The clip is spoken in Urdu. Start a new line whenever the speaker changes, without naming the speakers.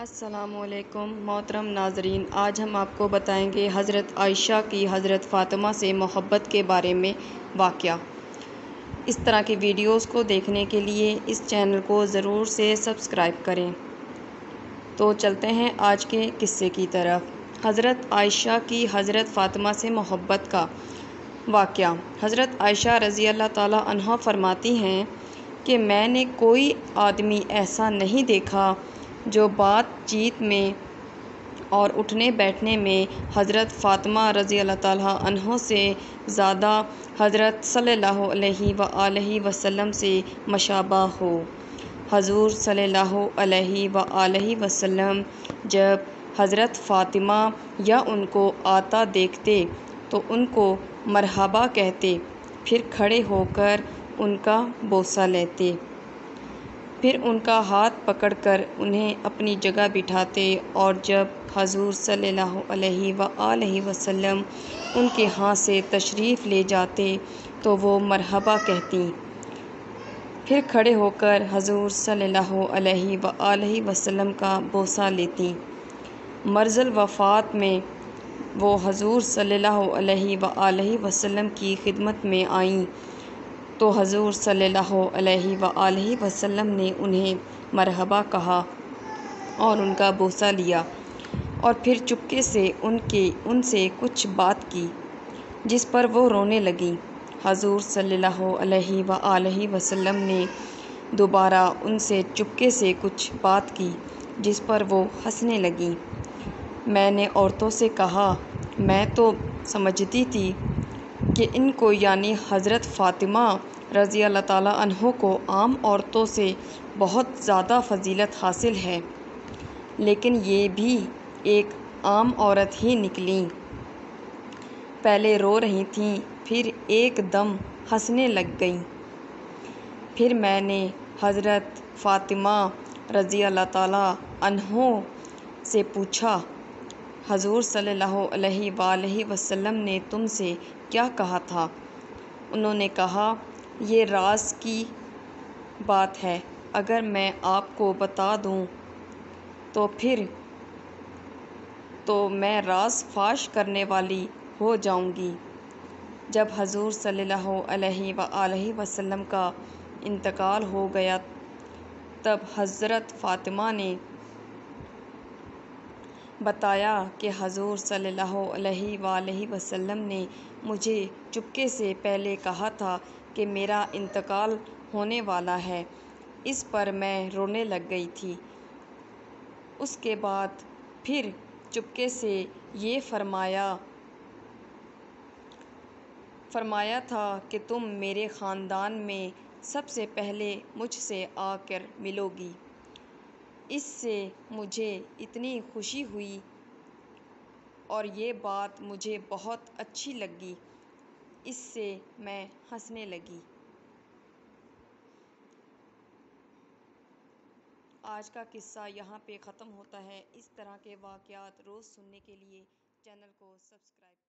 السلام علیکم محترم ناظرین، آج ہم آپ کو بتائیں گے حضرت عائشہ کی حضرت فاطمہ سے محبت کے بارے میں واقعہ۔ اس طرح کی ویڈیوز کو دیکھنے کے لیے اس چینل کو ضرور سے سبسکرائب کریں۔ تو چلتے ہیں آج کے قصے کی طرف۔ حضرت عائشہ کی حضرت فاطمہ سے محبت کا واقعہ۔ حضرت عائشہ رضی اللہ تعالیٰ عنہا فرماتی ہیں کہ میں نے کوئی آدمی ایسا نہیں دیکھا جو بات چیت میں اور اٹھنے بیٹھنے میں حضرت فاطمہ رضی اللہ تعالیٰ عنہا سے زیادہ حضرت صلی اللہ علیہ وآلہ وسلم سے مشابہ ہو۔ حضور صلی اللہ علیہ وآلہ وسلم جب حضرت فاطمہ یا ان کو آتا دیکھتے تو ان کو مرحبا کہتے، پھر کھڑے ہو کر ان کا بوسہ لیتے، پھر ان کا ہاتھ پکڑ کر انہیں اپنی جگہ بٹھاتے، اور جب حضور صلی اللہ علیہ وآلہ وسلم ان کے ہاں سے تشریف لے جاتے تو وہ مرحبا کہتیں، پھر کھڑے ہو کر حضور صلی اللہ علیہ وآلہ وسلم کا بوسہ لیتیں۔ مرض الوفات میں وہ حضور صلی اللہ علیہ وآلہ وسلم کی خدمت میں آئیں تو حضور صلی اللہ علیہ وآلہ وسلم نے انہیں مرحبا کہا اور ان کا بوسہ لیا، اور پھر چپکے سے ان سے کچھ بات کی جس پر وہ رونے لگیں۔ حضور صلی اللہ علیہ وآلہ وسلم نے دوبارہ ان سے چپکے سے کچھ بات کی جس پر وہ ہنسنے لگیں۔ میں نے عورتوں سے کہا، میں تو سمجھتی تھی کہ ان کو یعنی حضرت فاطمہ رضی اللہ تعالیٰ عنہا کو عام عورتوں سے بہت زیادہ فضیلت حاصل ہے، لیکن یہ بھی ایک عام عورت ہی نکلیں۔ پہلے رو رہی تھیں، پھر ایک دم ہنسنے لگ گئیں۔ پھر میں نے حضرت فاطمہ رضی اللہ تعالیٰ عنہا سے پوچھا، حضور صلی اللہ علیہ وآلہ وسلم نے تم سے کیا کہا تھا؟ انہوں نے کہا، یہ راز کی بات ہے، اگر میں آپ کو بتا دوں تو پھر تو میں راز فاش کرنے والی ہو جاؤں گی۔ جب حضور صلی اللہ علیہ وآلہ وسلم کا انتقال ہو گیا تب حضرت فاطمہ نے بتایا کہ حضور صلی اللہ علیہ وآلہ وسلم نے مجھے چپکے سے پہلے کہا تھا کہ میرا انتقال ہونے والا ہے۔ اس پر میں رونے لگ گئی تھی۔ اس کے بعد پھر چپکے سے یہ فرمایا تھا کہ تم میرے خاندان میں سب سے پہلے مجھ سے آ کر ملو گی۔ اس سے مجھے اتنی خوشی ہوئی اور یہ بات مجھے بہت اچھی لگی، اس سے میں ہنسنے لگی۔ آج کا قصہ یہاں پہ ختم ہوتا ہے۔ اس طرح کے واقعات روز سننے کے لیے چینل کو سبسکرائب